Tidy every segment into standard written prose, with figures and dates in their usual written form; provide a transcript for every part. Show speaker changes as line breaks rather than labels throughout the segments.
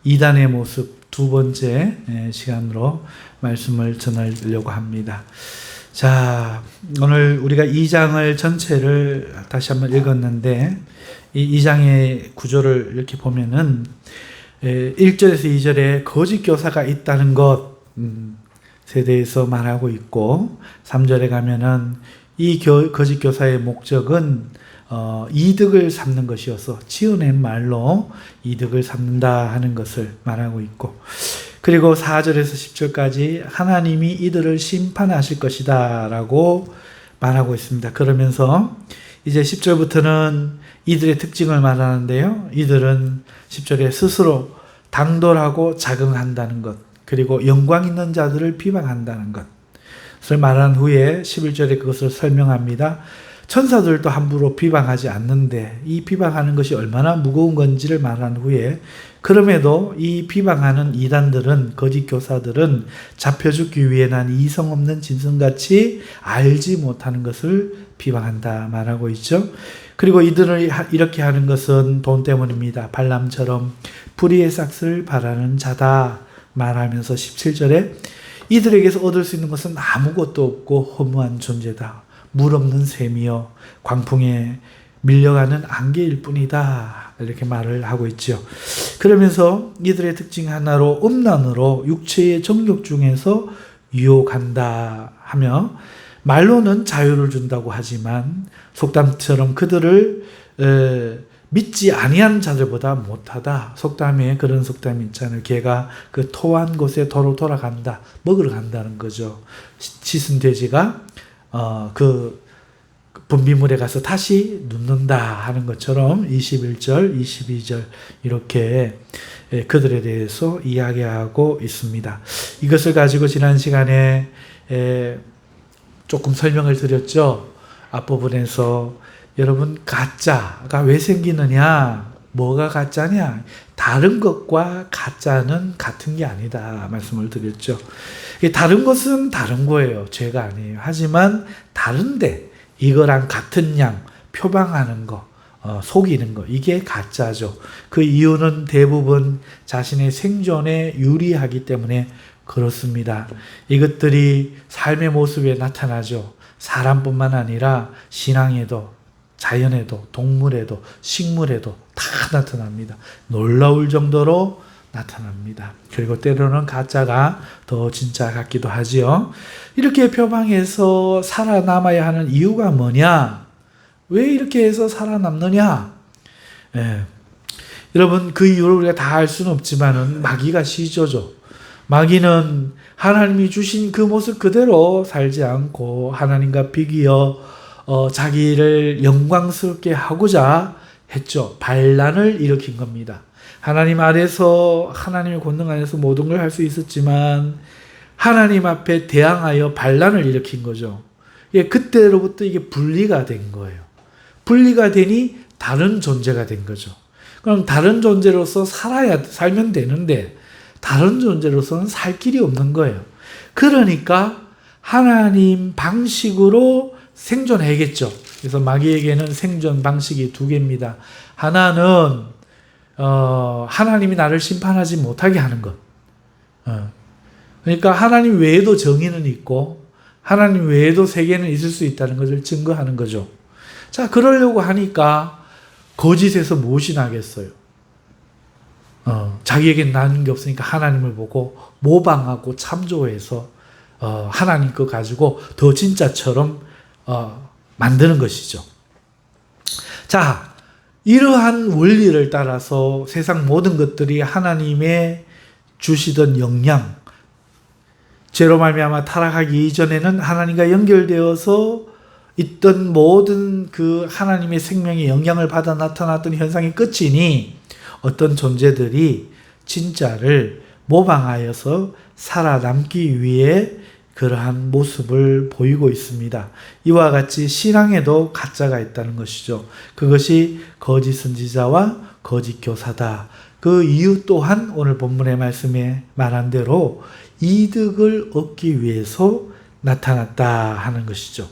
이단의 모습 두 번째 시간으로 말씀을 전하려고 합니다. 자, 오늘 우리가 2장을 전체를 다시 한번 읽었는데 이 2장의 구조를 이렇게 보면은 1절에서 2절에 거짓 교사가 있다는 것에 대해서 말하고 있고 3절에 가면은 이 거짓 교사의 목적은 이득을 삼는 것이어서 지어낸 말로 이득을 삼는다 하는 것을 말하고 있고, 그리고 4절에서 10절까지 하나님이 이들을 심판하실 것이다 라고 말하고 있습니다. 그러면서 이제 10절부터는 이들의 특징을 말하는데요, 이들은 10절에 스스로 당돌하고 자긍한다는 것, 그리고 영광 있는 자들을 비방한다는 것을 말한 후에 11절에 그것을 설명합니다. 천사들도 함부로 비방하지 않는데 이 비방하는 것이 얼마나 무거운 건지를 말한 후에, 그럼에도 이 비방하는 이단들은, 거짓 교사들은 잡혀 죽기 위해 난 이성 없는 짐승같이 알지 못하는 것을 비방한다 말하고 있죠. 그리고 이들을 이렇게 하는 것은 돈 때문입니다. 발람처럼 불의의 싹을 바라는 자다 말하면서 17절에 이들에게서 얻을 수 있는 것은 아무것도 없고 허무한 존재다. 물 없는 샘이여 광풍에 밀려가는 안개일 뿐이다. 이렇게 말을 하고 있죠. 그러면서 이들의 특징 하나로 음란으로 육체의 정욕 중에서 유혹한다 하며, 말로는 자유를 준다고 하지만 속담처럼 그들을 믿지 아니한 자들보다 못하다. 속담에 그런 속담이 있잖아요. 개가 그 토한 곳에 도로 돌아간다. 먹으러 간다는 거죠. 씻은 돼지가 그 분비물에 가서 다시 눕는다 하는 것처럼 21절, 22절 이렇게 그들에 대해서 이야기하고 있습니다. 이것을 가지고 지난 시간에 조금 설명을 드렸죠. 앞부분에서 여러분, 가짜가 왜 생기느냐, 뭐가 가짜냐, 다른 것과 가짜는 같은 게 아니다 말씀을 드렸죠. 다른 것은 다른 거예요. 죄가 아니에요. 하지만 다른데 이거랑 같은 양 표방하는 거, 속이는 거, 이게 가짜죠. 그 이유는 대부분 자신의 생존에 유리하기 때문에 그렇습니다. 이것들이 삶의 모습에 나타나죠. 사람뿐만 아니라 신앙에도, 자연에도, 동물에도, 식물에도 다 나타납니다. 놀라울 정도로 나타납니다. 그리고 때로는 가짜가 더 진짜 같기도 하지요. 이렇게 표방해서 살아남아야 하는 이유가 뭐냐? 왜 이렇게 해서 살아남느냐? 여러분, 그 이유를 우리가 다 알 수는 없지만은 마귀가 시조죠. 마귀는 하나님이 주신 그 모습 그대로 살지 않고 하나님과 비기어 자기를 영광스럽게 하고자 했죠. 반란을 일으킨 겁니다. 하나님 아래서, 하나님의 권능 안에서 모든 걸 할 수 있었지만 하나님 앞에 대항하여 반란을 일으킨 거죠. 그때로부터 이게 분리가 된 거예요. 분리가 되니 다른 존재가 된 거죠. 그럼 다른 존재로서 살면 되는데 다른 존재로서는 살 길이 없는 거예요. 그러니까 하나님 방식으로 생존해야겠죠. 그래서 마귀에게는 생존 방식이 두 개입니다. 하나는 하나님이 나를 심판하지 못하게 하는 것. 그러니까 하나님 외에도 정의는 있고 하나님 외에도 세계는 있을 수 있다는 것을 증거하는 거죠. 자, 그러려고 하니까 거짓에서 무엇이 나겠어요? 자기에겐 나는 게 없으니까 하나님을 보고 모방하고 참조해서 하나님 거 가지고 더 진짜처럼 만드는 것이죠. 자, 이러한 원리를 따라서 세상 모든 것들이 하나님의 주시던 영향, 죄로 말미암아 타락하기 이전에는 하나님과 연결되어서 있던 모든 그 하나님의 생명의 영향을 받아 나타났던 현상의 끝이니 어떤 존재들이 진짜를 모방하여서 살아남기 위해 그러한 모습을 보이고 있습니다. 이와 같이 신앙에도 가짜가 있다는 것이죠. 그것이 거짓 선지자와 거짓 교사다. 그 이유 또한 오늘 본문의 말씀에 말한 대로 이득을 얻기 위해서 나타났다 하는 것이죠.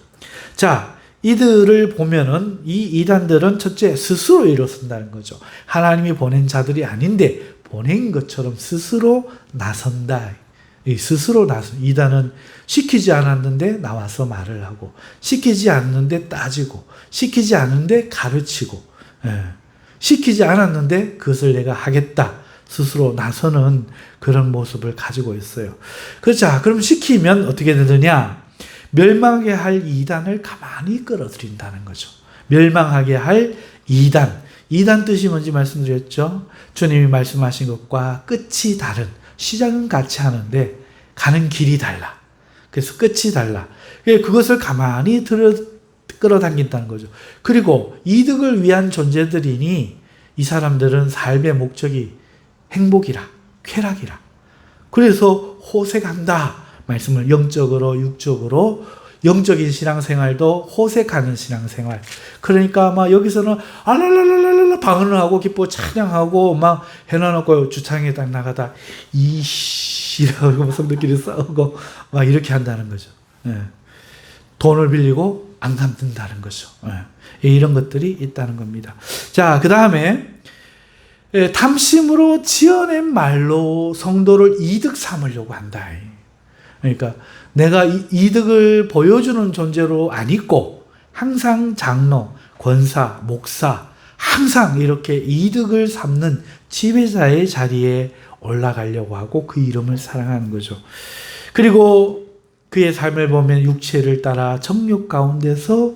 자, 이들을 보면은 이 이단들은 첫째 스스로 일어선다는 거죠. 하나님이 보낸 자들이 아닌데 보낸 것처럼 스스로 나선다. 이 스스로 나선 이단은 시키지 않았는데 나와서 말을 하고, 시키지 않는데 따지고, 시키지 않는데 가르치고, 시키지 않았는데 그것을 내가 하겠다 스스로 나서는 그런 모습을 가지고 있어요. 자, 그럼 시키면 어떻게 되느냐? 멸망하게 할 이단을 가만히 끌어들인다는 거죠. 멸망하게 할 이단. 이단 뜻이 뭔지 말씀드렸죠. 주님이 말씀하신 것과 끝이 다른, 시작은 같이 하는데 가는 길이 달라. 그래서 끝이 달라. 그것을 가만히 끌어당긴다는 거죠. 그리고 이득을 위한 존재들이니 이 사람들은 삶의 목적이 행복이라, 쾌락이라. 그래서 호색한다. 말씀을 영적으로, 육적으로, 영적인 신앙생활도 호색하는 신앙생활. 그러니까 막 여기서는 알랄랄랄랄라 방언을 하고 기뻐 찬양하고 막 해놔놓고 주차장에 딱 나가다 이씨라고 성도끼리 싸우고 막 이렇게 한다는 거죠. 돈을 빌리고 안 갚는다는 거죠. 이런 것들이 있다는 겁니다. 자, 그 다음에 탐심으로 지어낸 말로 성도를 이득 삼으려고 한다. 그러니까 내가 이득을 보여주는 존재로 안 있고 항상 장로, 권사, 목사 항상 이렇게 이득을 삼는 지배자의 자리에 올라가려고 하고 그 이름을 사랑하는 거죠. 그리고 그의 삶을 보면 육체를 따라 정욕 가운데서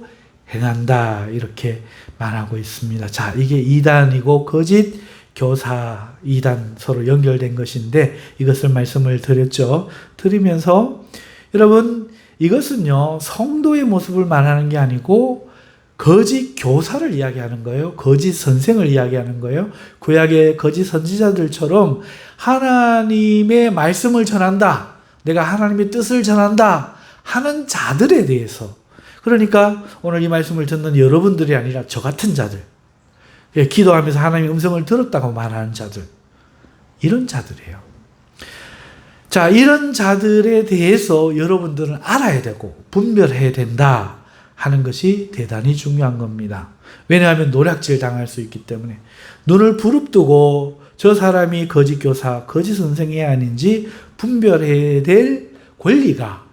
행한다 이렇게 말하고 있습니다. 자, 이게 이단이고 거짓 교사, 이단 서로 연결된 것인데 이것을 말씀을 드렸죠. 드리면서 여러분 이것은요 성도의 모습을 말하는 게 아니고 거짓 교사를 이야기하는 거예요. 거짓 선생을 이야기하는 거예요. 구약의 거짓 선지자들처럼 하나님의 말씀을 전한다. 내가 하나님의 뜻을 전한다 하는 자들에 대해서, 그러니까 오늘 이 말씀을 듣는 여러분들이 아니라 저 같은 자들, 기도하면서 하나님의 음성을 들었다고 말하는 자들, 이런 자들이에요. 자, 이런 자들에 대해서 여러분들은 알아야 되고 분별해야 된다 하는 것이 대단히 중요한 겁니다. 왜냐하면 노략질 당할 수 있기 때문에 눈을 부릅뜨고 저 사람이 거짓 교사, 거짓 선생이 아닌지 분별해야 될 권리가,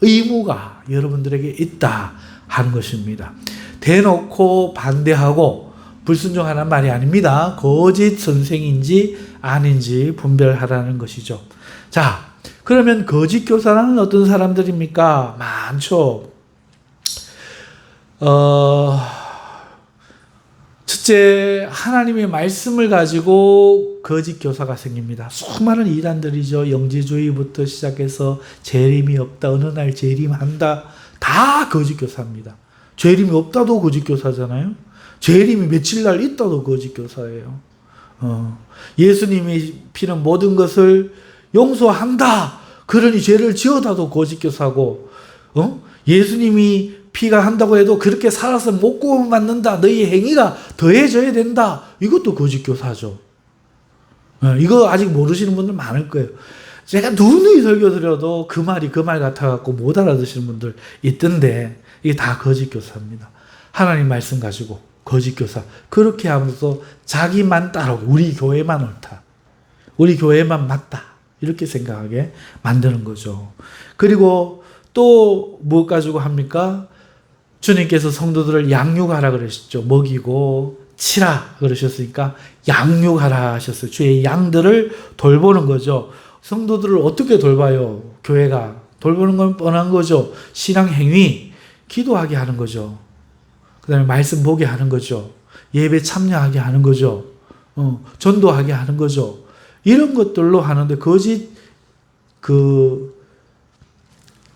의무가 여러분들에게 있다 하는 것입니다. 대놓고 반대하고 불순종하는 말이 아닙니다. 거짓 선생인지 아닌지 분별하라는 것이죠. 자, 그러면 거짓 교사는 어떤 사람들입니까? 많죠. 첫째, 하나님의 말씀을 가지고 거짓 교사가 생깁니다. 수많은 이단들이죠. 영지주의부터 시작해서 재림이 없다, 어느 날 재림한다, 다 거짓 교사입니다. 재림이 없다도 거짓 교사잖아요. 재림이 며칠 날 있다도 거짓 교사예요. 예수님이 피는 모든 것을 용서한다, 그러니 죄를 지어다도 거짓 교사고, 예수님이 피가 한다고 해도 그렇게 살아서 못 구원받는다, 너희 행위가 더해져야 된다, 이것도 거짓 교사죠. 이거 아직 모르시는 분들 많을 거예요. 제가 누누이 설교 드려도 그 말이 그 말 같아갖고 못 알아듣시는 분들 있던데 이게 다 거짓 교사입니다. 하나님 말씀 가지고 거짓 교사 그렇게 하면서 자기만 따르고 우리 교회만 옳다, 우리 교회만 맞다 이렇게 생각하게 만드는 거죠. 그리고 또 무엇 가지고 합니까? 주님께서 성도들을 양육하라 그러셨죠. 먹이고 치라 그러셨으니까 양육하라 하셨어요. 주의 양들을 돌보는 거죠. 성도들을 어떻게 돌봐요? 교회가 돌보는 건 뻔한 거죠. 신앙 행위, 기도하게 하는 거죠. 그 다음에 말씀 보게 하는 거죠. 예배 참여하게 하는 거죠. 전도하게 하는 거죠. 이런 것들로 하는데 거짓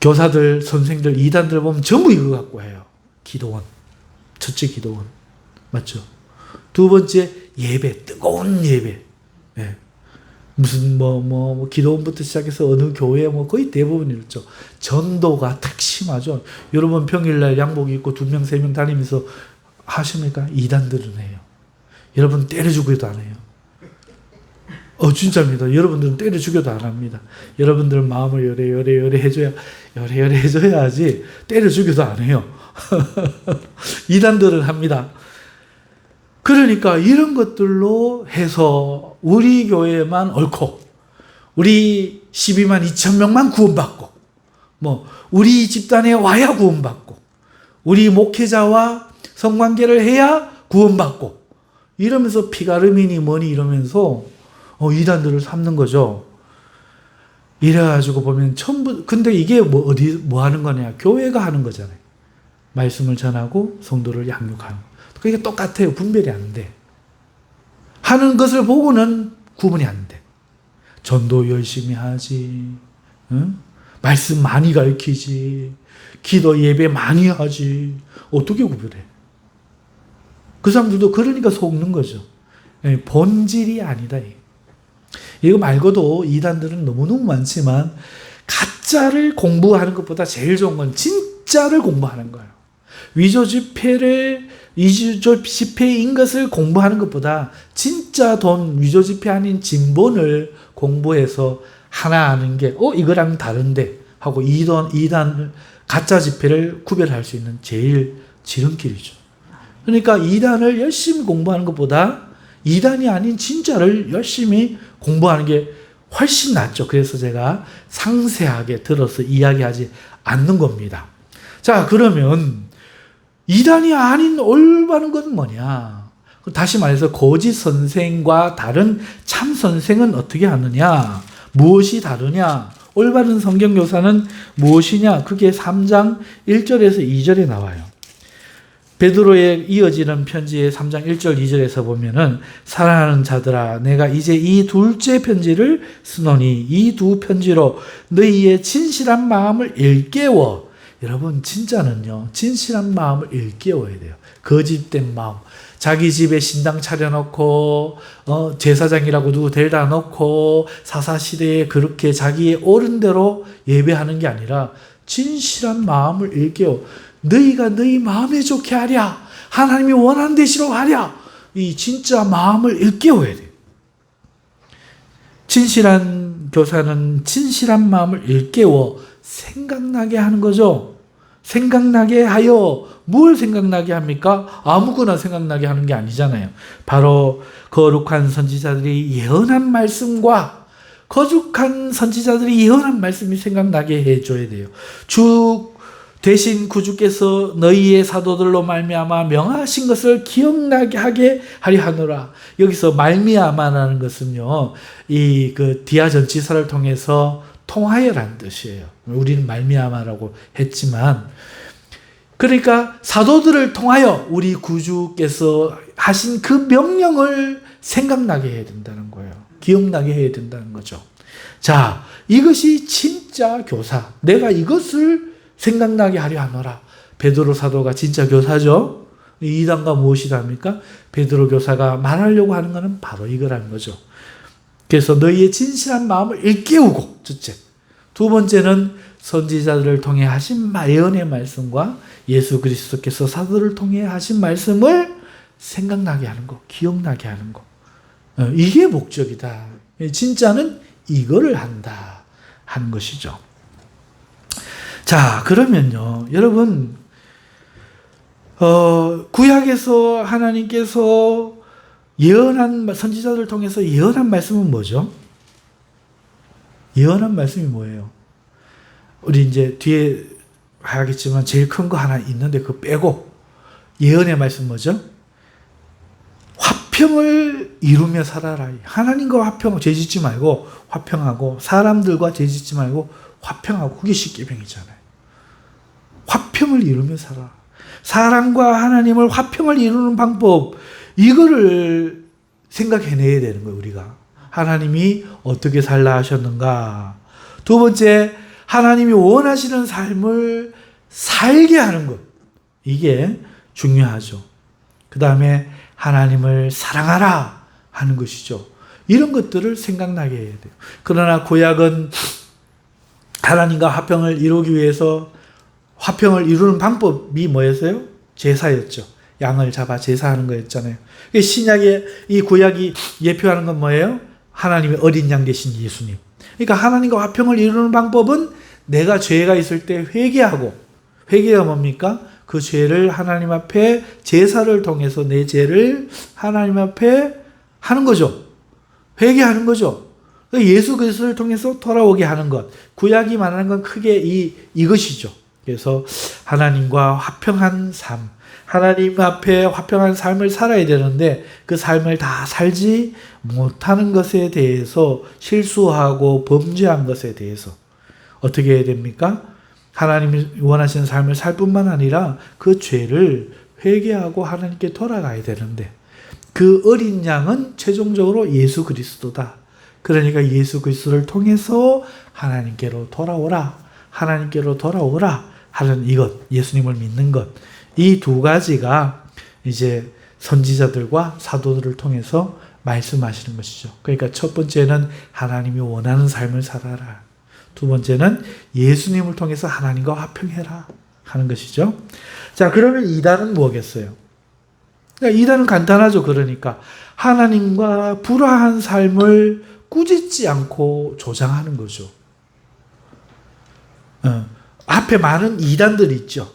교사들, 선생들, 이단들 보면 전부 이거 갖고 해요. 기도원. 첫째 기도원. 맞죠? 두 번째 예배, 뜨거운 예배. 네. 무슨 기도원부터 시작해서 어느 교회 거의 대부분 이렇죠. 전도가 특 심하죠. 여러분 평일날 양복 입고 2명, 3명 다니면서 하십니까? 이단들은 해요. 여러분 때려 죽여도 안 해요. 진짜입니다. 여러분들은 때려 죽여도 안 합니다. 여러분들 마음을 요래 해줘야지 때려 죽여도 안 해요. 이단들은 합니다. 그러니까 이런 것들로 해서 우리 교회만 옳고 우리 12만 2천 명만 구원받고 우리 집단에 와야 구원받고 우리 목회자와 성관계를 해야 구원받고 이러면서 피가름이니 뭐니 이러면서 이단들을 삼는 거죠. 이래가지고 보면 전부 근데 이게 뭐 하는 거냐? 교회가 하는 거잖아요. 말씀을 전하고 성도를 양육하는 거. 그게 똑같아요. 분별이 안 돼. 하는 것을 보고는 구분이 안 돼. 전도 열심히 하지. 응? 말씀 많이 가르치지. 기도 예배 많이 하지. 어떻게 구별해? 그 사람들도 그러니까 속는 거죠. 본질이 아니다. 이거 말고도 이단들은 너무너무 많지만 가짜를 공부하는 것보다 제일 좋은 건 진짜를 공부하는 거예요. 위조 지폐인 것을 공부하는 것보다 진짜 돈, 위조 지폐 아닌 진본을 공부해서 하나 아는 게 이거랑 다른데 하고 이단 가짜 지폐를 구별할 수 있는 제일 지름길이죠. 그러니까 이단을 열심히 공부하는 것보다 이단이 아닌 진짜를 열심히 공부하는 게 훨씬 낫죠. 그래서 제가 상세하게 들어서 이야기하지 않는 겁니다. 자, 그러면 이단이 아닌 올바른 건 뭐냐? 다시 말해서 거짓 선생과 다른 참 선생은 어떻게 하느냐? 무엇이 다르냐? 올바른 성경 교사는 무엇이냐? 그게 3장 1절에서 2절에 나와요. 베드로에 이어지는 편지의 3장 1절 2절에서 보면은 사랑하는 자들아 내가 이제 이 둘째 편지를 쓰노니 이 두 편지로 너희의 진실한 마음을 일깨워. 여러분 진짜는요 진실한 마음을 일깨워야 돼요. 거짓된 마음. 자기 집에 신당 차려놓고 제사장이라고 누구 데려다 놓고 사사시대에 그렇게 자기의 옳은 대로 예배하는 게 아니라 진실한 마음을 일깨워. 너희가 너희 마음에 좋게 하랴. 하나님이 원하는 대시로 하랴. 이 진짜 마음을 일깨워야 돼요. 진실한 교사는 진실한 마음을 일깨워 생각나게 하는 거죠. 생각나게 하여 뭘 생각나게 합니까? 아무거나 생각나게 하는 게 아니잖아요. 바로 거룩한 선지자들이 예언한 말씀과 거룩한 선지자들이 예언한 말씀이 생각나게 해줘야 돼요. 대신 구주께서 너희의 사도들로 말미암아 명하신 것을 기억나게 하게 하려 하노라. 여기서 말미암아라는 것은요, 그 디아 전치사를 통해서 통하여라는 뜻이에요. 우리는 말미암아라고 했지만, 그러니까 사도들을 통하여 우리 구주께서 하신 그 명령을 생각나게 해야 된다는 거예요. 기억나게 해야 된다는 거죠. 자, 이것이 진짜 교사. 내가 이것을 생각나게 하려 하노라. 베드로 사도가 진짜 교사죠. 이단과 무엇이 다릅니까? 베드로 교사가 말하려고 하는 것은 바로 이거라는 거죠. 그래서 너희의 진실한 마음을 일깨우고, 첫째. 두 번째는 선지자들을 통해 하신 예언의 말씀과 예수 그리스도께서 사도를 통해 하신 말씀을 생각나게 하는 거, 기억나게 하는 거. 이게 목적이다. 진짜는 이거를 한다 하는 것이죠. 자, 그러면요, 여러분, 구약에서 하나님께서 예언한, 선지자들을 통해서 예언한 말씀은 뭐죠? 예언한 말씀이 뭐예요? 우리 이제 뒤에 하겠지만 제일 큰 거 하나 있는데 그거 빼고, 예언의 말씀 뭐죠? 화평을 이루며 살아라. 하나님과 화평, 죄짓지 말고 화평하고, 사람들과 죄짓지 말고 화평하고, 그게 십계명이잖아요. 화평을 이루며 살아. 사람과 하나님을 화평을 이루는 방법, 이거를 생각해내야 되는 거예요, 우리가. 하나님이 어떻게 살라 하셨는가. 두 번째, 하나님이 원하시는 삶을 살게 하는 것. 이게 중요하죠. 그 다음에 하나님을 사랑하라 하는 것이죠. 이런 것들을 생각나게 해야 돼요. 그러나 구약은 하나님과 화평을 이루기 위해서 화평을 이루는 방법이 뭐였어요? 제사였죠. 양을 잡아 제사하는 거였잖아요. 신약의 이 구약이 예표하는 건 뭐예요? 하나님의 어린 양 되신 예수님. 그러니까 하나님과 화평을 이루는 방법은 내가 죄가 있을 때 회개하고, 회개가 뭡니까? 그 죄를 하나님 앞에 제사를 통해서 내 죄를 하나님 앞에 하는 거죠. 회개하는 거죠. 예수 그리스도를 통해서 돌아오게 하는 것. 구약이 말하는 건 크게 이것이죠. 그래서 하나님과 화평한 삶, 하나님 앞에 화평한 삶을 살아야 되는데 그 삶을 다 살지 못하는 것에 대해서 실수하고 범죄한 것에 대해서 어떻게 해야 됩니까? 하나님이 원하시는 삶을 살 뿐만 아니라 그 죄를 회개하고 하나님께 돌아가야 되는데 그 어린 양은 최종적으로 예수 그리스도다. 그러니까 예수 그리스도를 통해서 하나님께로 돌아오라. 하나님께로 돌아오라 하는 이것, 예수님을 믿는 것. 이 두 가지가 이제 선지자들과 사도들을 통해서 말씀하시는 것이죠. 그러니까 첫 번째는 하나님이 원하는 삶을 살아라. 두 번째는 예수님을 통해서 하나님과 화평해라 하는 것이죠. 자, 그러면 2단은 뭐겠어요? 2단은 간단하죠. 그러니까 하나님과 불화한 삶을 꾸짖지 않고 조장하는 거죠. 앞에 많은 2단들이 있죠.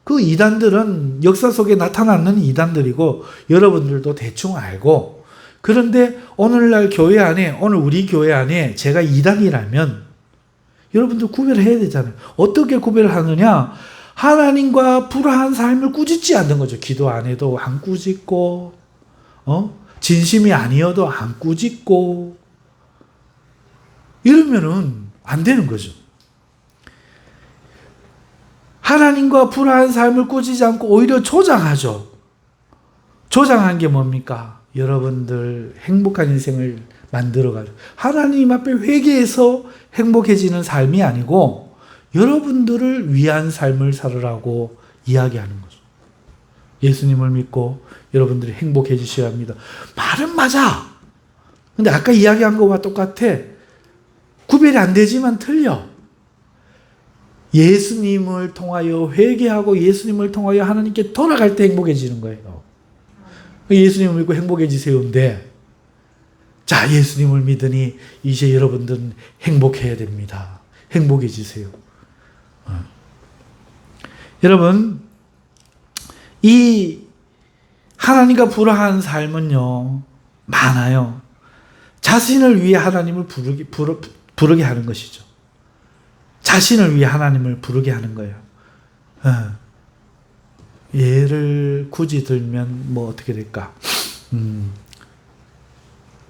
그 2단들은 역사 속에 나타나는 2단들이고 여러분들도 대충 알고, 그런데 오늘날 교회 안에, 오늘 우리 교회 안에 제가 2단이라면 여러분들 구별을 해야 되잖아요. 어떻게 구별을 하느냐? 하나님과 불화한 삶을 꾸짖지 않는 거죠. 기도 안 해도 안 꾸짖고, 진심이 아니어도 안 꾸짖고, 이러면은 안 되는 거죠. 하나님과 불화한 삶을 꾸짖지 않고 오히려 조장하죠. 조장한 게 뭡니까? 여러분들 행복한 인생을 만들어가지고 하나님 앞에 회개해서 행복해지는 삶이 아니고 여러분들을 위한 삶을 살으라고 이야기하는 거죠. 예수님을 믿고 여러분들이 행복해지셔야 합니다. 말은 맞아. 근데 아까 이야기한 거와 똑같아. 구별이 안 되지만 틀려. 예수님을 통하여 회개하고 예수님을 통하여 하나님께 돌아갈 때 행복해지는 거예요. 예수님을 믿고 행복해지세요인데, 자, 예수님을 믿으니 이제 여러분들은 행복해야 됩니다. 행복해지세요. 여러분, 이 하나님과 불화한 삶은요, 많아요. 자신을 위해 하나님을 부르게 하는 것이죠. 자신을 위해 하나님을 부르게 하는 거예요. 예를 굳이 들면 뭐 어떻게 될까?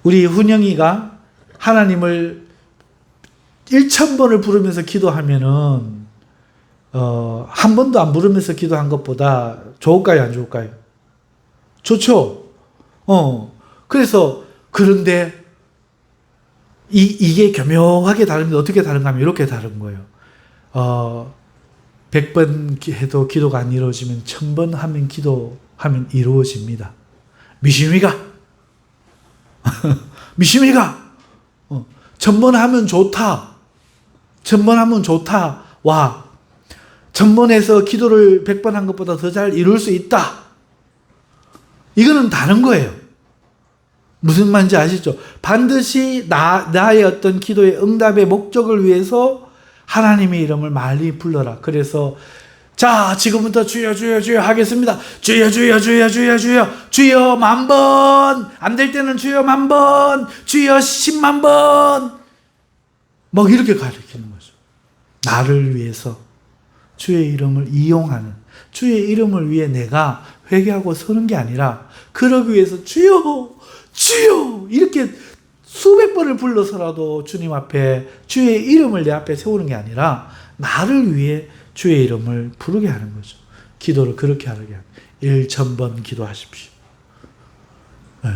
우리 훈영이가 하나님을 1000번을 부르면서 기도하면은 한 번도 안 부르면서 기도한 것보다 좋을까요, 안 좋을까요? 좋죠. 그래서 그런데 이게 교묘하게 다릅니다. 어떻게 다른가 하면 이렇게 다른 거예요. 100번 해도 기도가 안 이루어지면 1000번 하면 기도하면 이루어집니다. 미심이가 1000번 하면 좋다. 1000번 하면 좋다. 와, 1000번 해서 기도를 100번 한 것보다 더 잘 이룰 수 있다. 이거는 다른 거예요. 무슨 말인지 아시죠? 반드시 나의 어떤 기도의 응답의 목적을 위해서 하나님의 이름을 많이 불러라. 그래서 자, 지금부터 주여 주여 주여 하겠습니다. 주여 주여 주여 주여 주여 주여 10,000번, 안 될 때는 주여 10,000번, 주여 100,000번, 막 이렇게 가르치는 거죠. 나를 위해서 주의 이름을 이용하는, 주의 이름을 위해 내가 회개하고 서는 게 아니라 그러기 위해서 주여 주여 이렇게 수백 번을 불러서라도 주님 앞에 주의 이름을 내 앞에 세우는 게 아니라 나를 위해 주의 이름을 부르게 하는 거죠. 기도를 그렇게 하게 하는 1000번 기도하십시오. 네.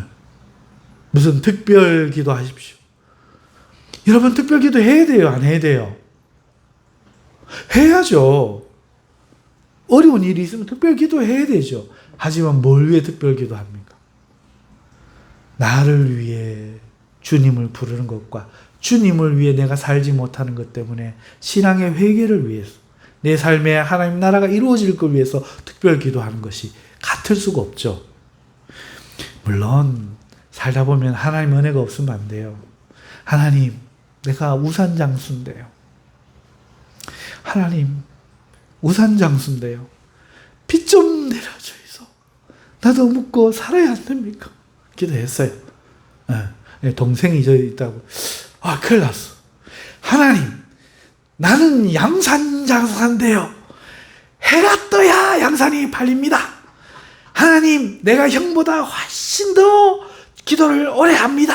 무슨 특별 기도하십시오. 여러분 특별 기도 해야 돼요? 안 해야 돼요? 해야죠. 어려운 일이 있으면 특별 기도 해야 되죠. 하지만 뭘 위해 특별 기도합니까? 나를 위해 주님을 부르는 것과 주님을 위해 내가 살지 못하는 것 때문에 신앙의 회개를 위해서 내 삶에 하나님 나라가 이루어질 걸 위해서 특별 기도하는 것이 같을 수가 없죠. 물론 살다 보면 하나님 은혜가 없으면 안 돼요. 하나님, 내가 우산장수인데요. 하나님, 우산장수인데요. 빚 좀 내려주이소. 나도 묻고 살아야 안 됩니까? 기도했어요. 동생이 저 있다고. 큰일 났어. 하나님, 나는 양산 장사인데요. 해가 떠야 양산이 팔립니다. 하나님, 내가 형보다 훨씬 더 기도를 오래 합니다.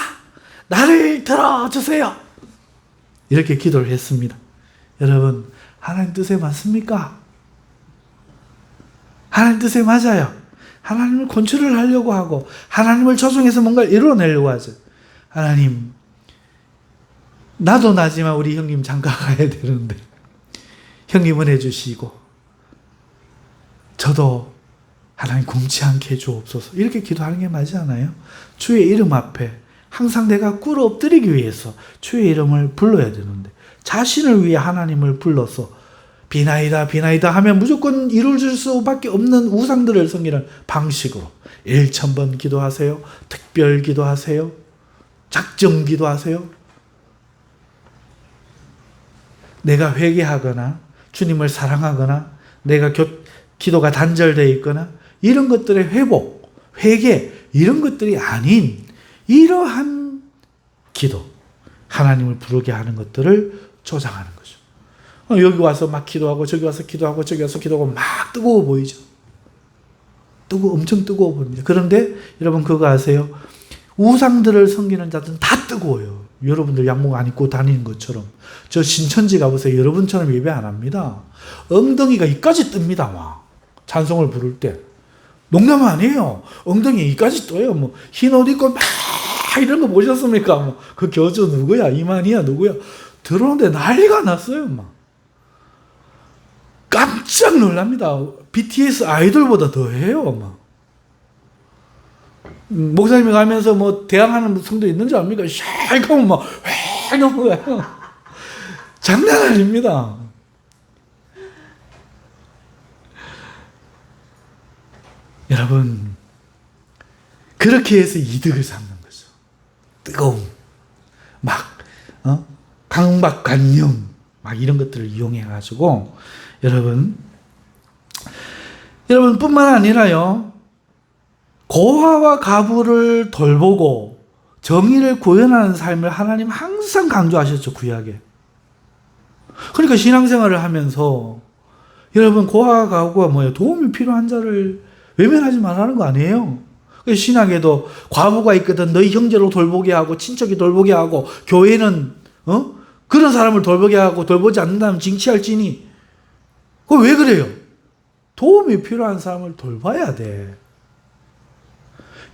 나를 들어주세요. 이렇게 기도를 했습니다. 여러분, 하나님 뜻에 맞습니까? 하나님 뜻에 맞아요. 하나님을 컨트롤 하려고 하고 하나님을 조종해서 뭔가를 이루어내려고 하죠. 하나님, 나도 나지만 우리 형님 장가 가야 되는데 형님은 해주시고 저도 하나님 굶지 않게 해주옵소서. 이렇게 기도하는 게 맞지 않아요? 주의 이름 앞에 항상 내가 꿇어 엎드리기 위해서 주의 이름을 불러야 되는데 자신을 위해 하나님을 불러서 비나이다 비나이다 하면 무조건 이루어질 수밖에 없는 우상들을 섬기는 방식으로 1000번 기도하세요. 특별 기도하세요. 작정 기도하세요. 내가 회개하거나 주님을 사랑하거나 내가 기도가 단절되어 있거나 이런 것들의 회복, 회개 이런 것들이 아닌 이러한 기도, 하나님을 부르게 하는 것들을 조장하는 거죠. 여기 와서 막 기도하고 저기 와서 기도하고 저기 와서 기도하고 막 뜨거워 보이죠. 엄청 뜨거워 보입니다. 그런데 여러분 그거 아세요? 우상들을 섬기는 자들은 다 뜨거워요. 여러분들 양복 안 입고 다니는 것처럼. 저 신천지 가보세요. 여러분처럼 예배 안 합니다. 엉덩이가 이까지 뜹니다. 막 찬송을 부를 때. 농담 아니에요. 엉덩이 이까지 떠요. 뭐 흰 옷 입고 막 이런 거 보셨습니까? 그 교주 누구야? 이만희야 누구야? 들어오는데 난리가 났어요. 막 깜짝 놀랍니다. BTS 아이돌보다 더 해요. 막 목사님이 가면서 뭐 대항하는 성도 있는 줄 압니까? 샥 하면 막 획 넘는 거예요. 장난 아닙니다. 여러분, 그렇게 해서 이득을 삼는 거죠. 뜨거움, 막 강박관념, 막 이런 것들을 이용해가지고 여러분 뿐만 아니라요. 고아와 가부를 돌보고 정의를 구현하는 삶을 하나님 항상 강조하셨죠. 구약에. 그러니까 신앙생활을 하면서 여러분 고아와 가부가 뭐예요? 도움이 필요한 자를 외면하지 말라는 거 아니에요. 신학에도 과부가 있거든 너희 형제로 돌보게 하고 친척이 돌보게 하고 교회는 그런 사람을 돌보게 하고 돌보지 않는다면 징치할지니. 그거 왜 그래요? 도움이 필요한 사람을 돌봐야 돼.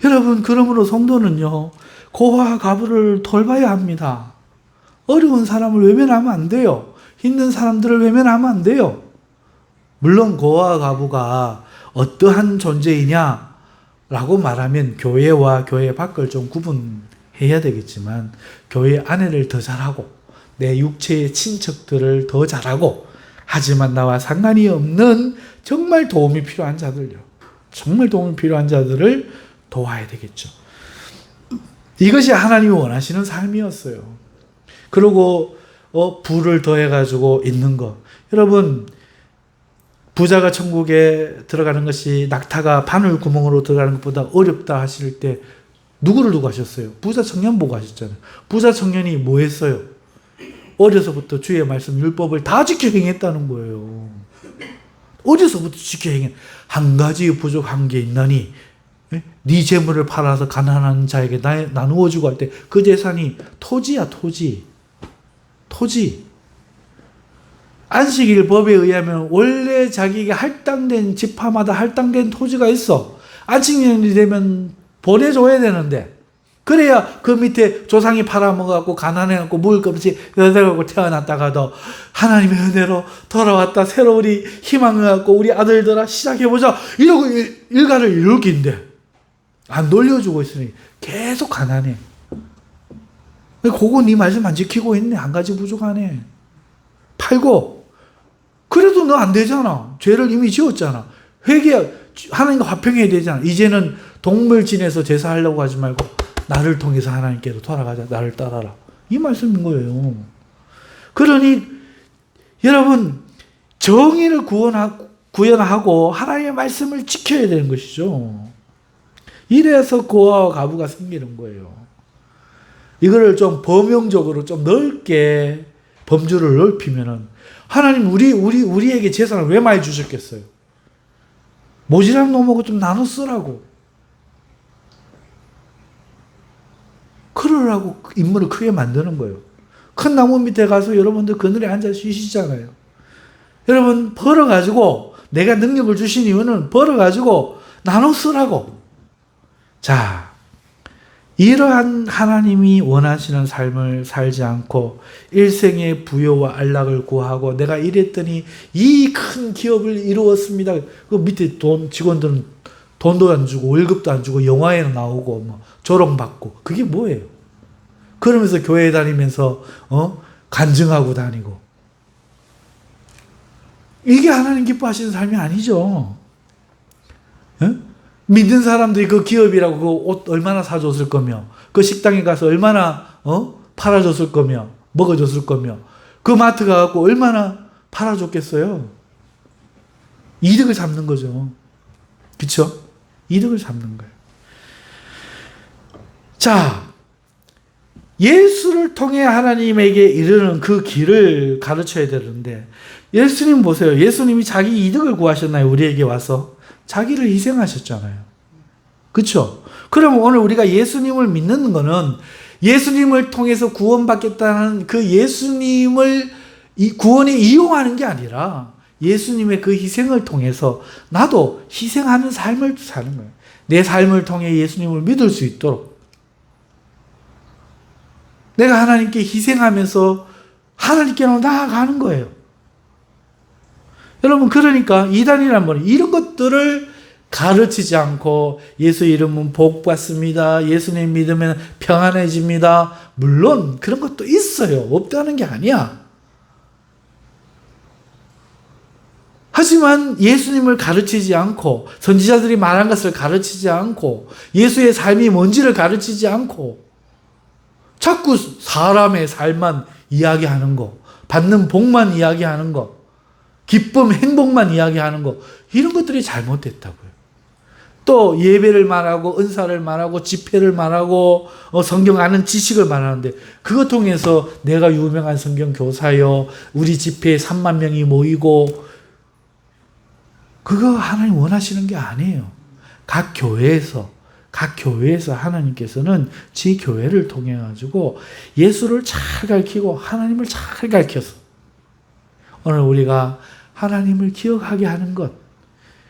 여러분, 그러므로 성도는요, 고아와 가부를 돌봐야 합니다. 어려운 사람을 외면하면 안 돼요. 힘든 사람들을 외면하면 안 돼요. 물론 고아와 가부가 어떠한 존재이냐라고 말하면 교회와 교회 밖을 좀 구분해야 되겠지만 교회 안에를 더 잘하고 내 육체의 친척들을 더 잘하고 하지만 나와 상관이 없는 정말 도움이 필요한 자들요. 정말 도움이 필요한 자들을 도와야 되겠죠. 이것이 하나님이 원하시는 삶이었어요. 그리고 부를 더해가지고 있는 것. 여러분, 부자가 천국에 들어가는 것이 낙타가 바늘 구멍으로 들어가는 것보다 어렵다 하실 때 누구를 두고 하셨어요? 부자 청년 보고 하셨잖아요. 부자 청년이 뭐 했어요? 어려서부터 주의 말씀 율법을 다 지켜 행했다는 거예요. 어려서부터 지켜 행해. 한 가지 부족한 게 있나니 네 재물을 팔아서 가난한 자에게 나누어 주고 할 때 그 재산이 토지야, 토지. 안식일 법에 의하면 원래 자기가 할당된 지파마다 할당된 토지가 있어. 안식일이 되면 보내줘야 되는데 그래야 그 밑에 조상이 팔아먹어갖고 가난해갖고 먹을 것 없이 여자하고 태어났다가도 하나님의 은혜로 돌아왔다 새로 우리 희망을 갖고 우리 아들들아 시작해보자 이러고 일가를 이룰 긴데 안 돌려주고 있으니 계속 가난해. 그거 네 말씀 안 지키고 있네. 한 가지 부족하네. 팔고 그래도 너 안 되잖아. 죄를 이미 지었잖아. 하나님과 화평해야 되잖아. 이제는 동물진에서 제사하려고 하지 말고 나를 통해서 하나님께로 돌아가자. 나를 따라라. 이 말씀인 거예요. 그러니 여러분 정의를 구현하고 하나님의 말씀을 지켜야 되는 것이죠. 이래서 고아와 과부가 생기는 거예요. 이거를 좀 범용적으로 좀 넓게 범주를 넓히면은 하나님 우리에게 재산을 왜 많이 주셨겠어요? 모질한 놈하고 좀 나눠 쓰라고. 그러라고 인물을 크게 만드는 거예요. 큰 나무 밑에 가서 여러분들 그늘에 앉아 쉬시잖아요. 여러분 벌어가지고 내가 능력을 주신 이유는 벌어가지고 나눠 쓰라고. 자, 이러한 하나님이 원하시는 삶을 살지 않고 일생의 부여와 안락을 구하고 내가 이랬더니 이 큰 기업을 이루었습니다. 그 밑에 직원들은 돈도 안 주고 월급도 안 주고 영화에 나오고 뭐 조롱받고 그게 뭐예요? 그러면서 교회 다니면서 간증하고 다니고 이게 하나님 기뻐하시는 삶이 아니죠. 믿는 사람들이 그 기업이라고 그 옷 얼마나 사줬을 거며 그 식당에 가서 얼마나 팔아줬을 거며 먹어줬을 거며 그 마트 가갖고 얼마나 팔아줬겠어요. 이득을 잡는 거죠. 그렇죠? 이득을 잡는 거예요. 자, 예수를 통해 하나님에게 이르는 그 길을 가르쳐야 되는데 예수님 보세요. 예수님이 자기 이득을 구하셨나요? 우리에게 와서 자기를 희생하셨잖아요. 그렇죠? 그럼 오늘 우리가 예수님을 믿는 거는 예수님을 통해서 구원받겠다는 그 예수님을 구원에 이용하는 게 아니라 예수님의 그 희생을 통해서 나도 희생하는 삶을 사는 거예요. 내 삶을 통해 예수님을 믿을 수 있도록 내가 하나님께 희생하면서 하나님께로 나아가는 거예요. 여러분 그러니까 이단이란 말은 이런 것들을 가르치지 않고 예수 이름은 복 받습니다. 예수님 믿으면 평안해집니다. 물론 그런 것도 있어요. 없다는 게 아니야. 하지만 예수님을 가르치지 않고 선지자들이 말한 것을 가르치지 않고 예수의 삶이 뭔지를 가르치지 않고 자꾸 사람의 삶만 이야기하는 거, 받는 복만 이야기하는 거, 기쁨, 행복만 이야기하는 거 이런 것들이 잘못됐다고요. 또 예배를 말하고 은사를 말하고 집회를 말하고 성경 아는 지식을 말하는데 그것 통해서 내가 유명한 성경 교사요 우리 집회에 3만 명이 모이고 그거 하나님 원하시는 게 아니에요. 각 교회에서 하나님께서는 지 교회를 통해 가지고 예수를 잘 가르치고 하나님을 잘 가르쳐서 오늘 우리가 하나님을 기억하게 하는 것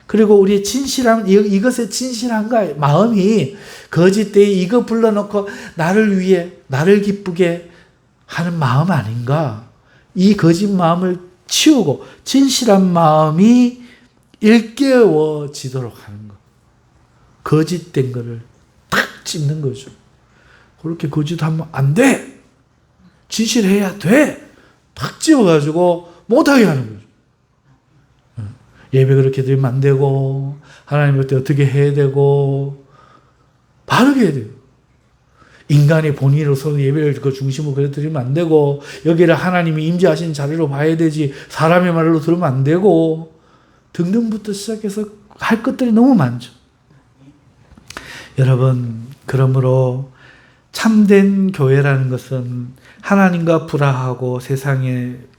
그리고 우리의 진실한 이것에 진실한가 마음이 거짓되이 이거 불러놓고 나를 위해 나를 기쁘게 하는 마음 아닌가 이 거짓 마음을 치우고 진실한 마음이 일깨워지도록 하는 것 거짓된 거를 탁 찝는 거죠. 그렇게 거짓하면 안 돼. 진실해야 돼. 탁 찝어가지고 못하게 하는 거죠. 예배 그렇게 드리면 안 되고 하나님 볼 때 어떻게 해야 되고 바르게 해야 돼요. 인간의 본의로서 예배를 그 중심으로 그래 드리면 안 되고 여기를 하나님이 임재하신 자리로 봐야 되지 사람의 말로 들으면 안 되고 등등부터 시작해서 할 것들이 너무 많죠. 여러분 그러므로 참된 교회라는 것은 하나님과 불화하고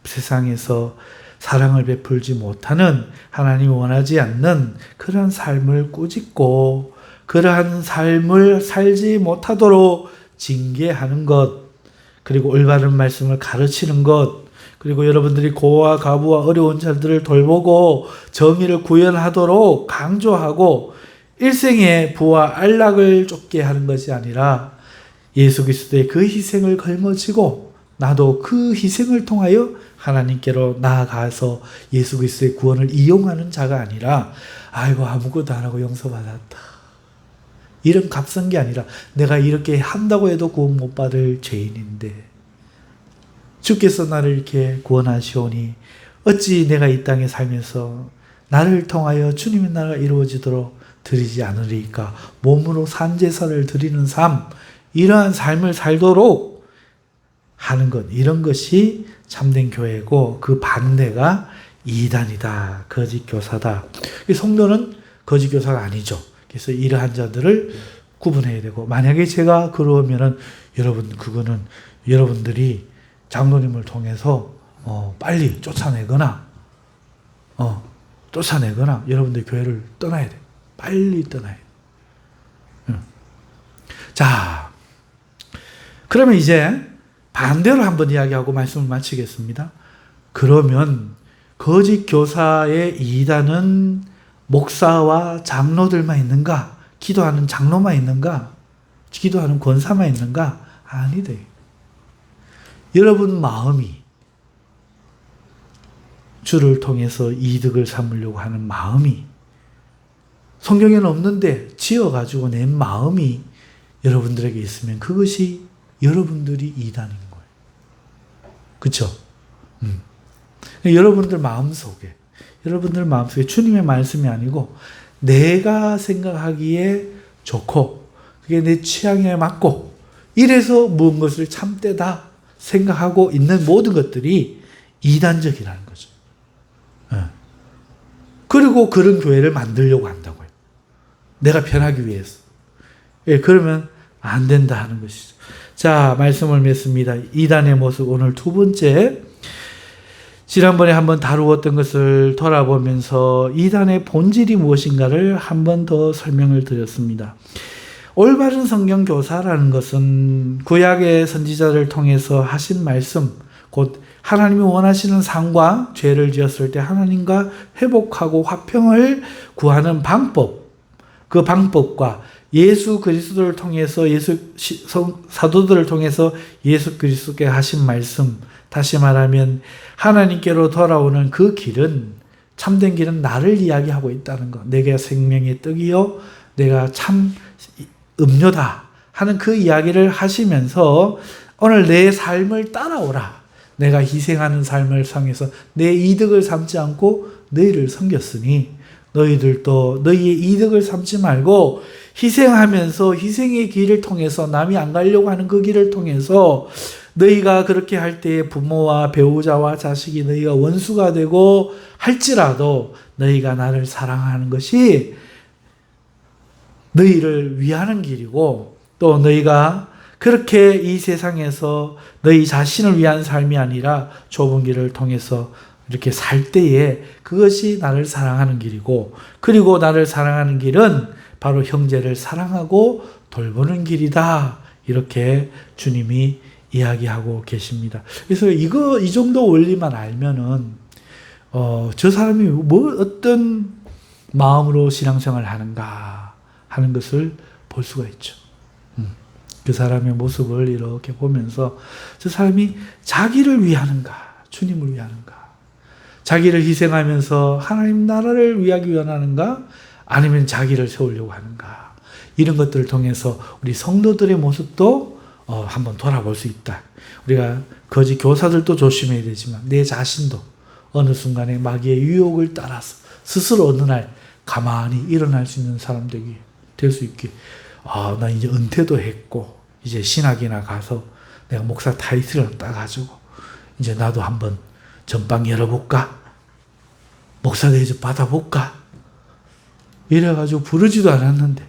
세상에서 사랑을 베풀지 못하는 하나님이 원하지 않는 그러한 삶을 꾸짖고 그러한 삶을 살지 못하도록 징계하는 것 그리고 올바른 말씀을 가르치는 것 그리고 여러분들이 고아와 과부와 어려운 자들을 돌보고 정의를 구현하도록 강조하고 일생의 부와 안락을 쫓게 하는 것이 아니라 예수 그리스도의 그 희생을 걸머쥐고 나도 그 희생을 통하여 하나님께로 나아가서 예수 그리스도의 구원을 이용하는 자가 아니라 아이고 아무것도 안 하고 용서받았다. 이런 값싼 게 아니라 내가 이렇게 한다고 해도 구원 못 받을 죄인인데 주께서 나를 이렇게 구원하시오니 어찌 내가 이 땅에 살면서 나를 통하여 주님의 나라가 이루어지도록 드리지 않으리까. 몸으로 산제사를 드리는 삶 이러한 삶을 살도록 하는 것 이런 것이 참된 교회고 그 반대가 이단이다. 거짓 교사다. 이 성도는 거짓 교사가 아니죠. 그래서 이러한 자들을 구분해야 되고, 만약에 제가 그러면은 여러분, 그거는 여러분들이 장로님을 통해서 빨리 쫓아내거나 여러분들 교회를 떠나야 돼. 빨리 떠나야 돼. 자, 그러면 이제 반대로 한번 이야기하고 말씀을 마치겠습니다. 그러면 거짓 교사의 이단은 목사와 장로들만 있는가? 기도하는 장로만 있는가? 기도하는 권사만 있는가? 아니다. 여러분 마음이 주를 통해서 이득을 삼으려고 하는 마음이 성경에는 없는데 지어가지고 낸 마음이 여러분들에게 있으면 그것이 여러분들이 이단인 거예요. 그렇죠? 여러분들 마음속에 주님의 말씀이 아니고 내가 생각하기에 좋고 그게 내 취향에 맞고 이래서 무슨 것을 참되다 생각하고 있는 모든 것들이 이단적이라는 거죠. 그리고 그런 교회를 만들려고 한다고요. 내가 편하기 위해서. 그러면 안 된다 하는 것이죠. 자, 말씀을 맺습니다. 이단의 모습, 오늘 두 번째. 지난번에 한번 다루었던 것을 돌아보면서 이단의 본질이 무엇인가를 한 번 더 설명을 드렸습니다. 올바른 성경 교사라는 것은 구약의 선지자를 통해서 하신 말씀, 곧 하나님이 원하시는 상과 죄를 지었을 때 하나님과 회복하고 화평을 구하는 방법, 그 방법과 예수 그리스도를 통해서 사도들을 통해서 예수 그리스도께 하신 말씀, 다시 말하면 하나님께로 돌아오는 그 길은, 참된 길은 나를 이야기하고 있다는 것. 내가 생명의 떡이요 내가 참 음료다 하는 그 이야기를 하시면서 오늘 내 삶을 따라오라. 내가 희생하는 삶을 통해서 내 이득을 삼지 않고 너희를 섬겼으니 너희들도 너희의 이득을 삼지 말고 희생하면서 희생의 길을 통해서 남이 안 가려고 하는 그 길을 통해서 너희가 그렇게 할 때 부모와 배우자와 자식이 너희가 원수가 되고 할지라도 너희가 나를 사랑하는 것이 너희를 위하는 길이고 또 너희가 그렇게 이 세상에서 너희 자신을 위한 삶이 아니라 좁은 길을 통해서 이렇게 살 때에 그것이 나를 사랑하는 길이고 그리고 나를 사랑하는 길은 바로 형제를 사랑하고 돌보는 길이다. 이렇게 주님이 이야기하고 계십니다. 그래서 이 정도 원리만 알면은, 저 사람이 어떤 마음으로 신앙생활을 하는가 하는 것을 볼 수가 있죠. 그 사람의 모습을 이렇게 보면서 저 사람이 자기를 위하는가, 주님을 위하는가, 자기를 희생하면서 하나님 나라를 위하기 원하는가, 아니면 자기를 세우려고 하는가, 이런 것들을 통해서 우리 성도들의 모습도 한번 돌아볼 수 있다. 우리가 거짓 교사들도 조심해야 되지만 내 자신도 어느 순간에 마귀의 유혹을 따라서 스스로 어느 날 가만히 일어날 수 있는 사람들이 될 수 있게, 나 이제 은퇴도 했고 이제 신학이나 가서 내가 목사 타이틀을 따가지고 이제 나도 한번 전방 열어볼까? 목사 대접 받아볼까? 이래가지고 부르지도 않았는데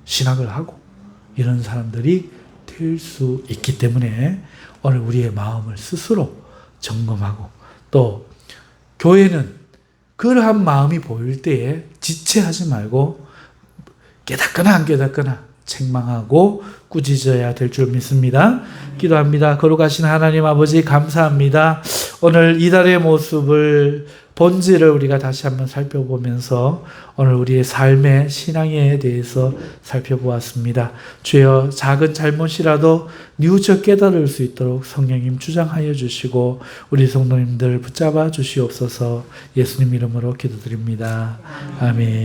신학을 하고 이런 사람들이 될 수 있기 때문에 오늘 우리의 마음을 스스로 점검하고, 또 교회는 그러한 마음이 보일 때에 지체하지 말고 깨닫거나 안 깨닫거나 책망하고 꾸짖어야 될 줄 믿습니다. 기도합니다. 거룩하신 하나님 아버지 감사합니다. 오늘 이달의 모습을, 본질을 우리가 다시 한번 살펴보면서 오늘 우리의 삶의 신앙에 대해서 살펴보았습니다. 주여, 작은 잘못이라도 뉘우쳐 깨달을 수 있도록 성령님 주장하여 주시고 우리 성도님들 붙잡아 주시옵소서. 예수님 이름으로 기도드립니다. 아멘.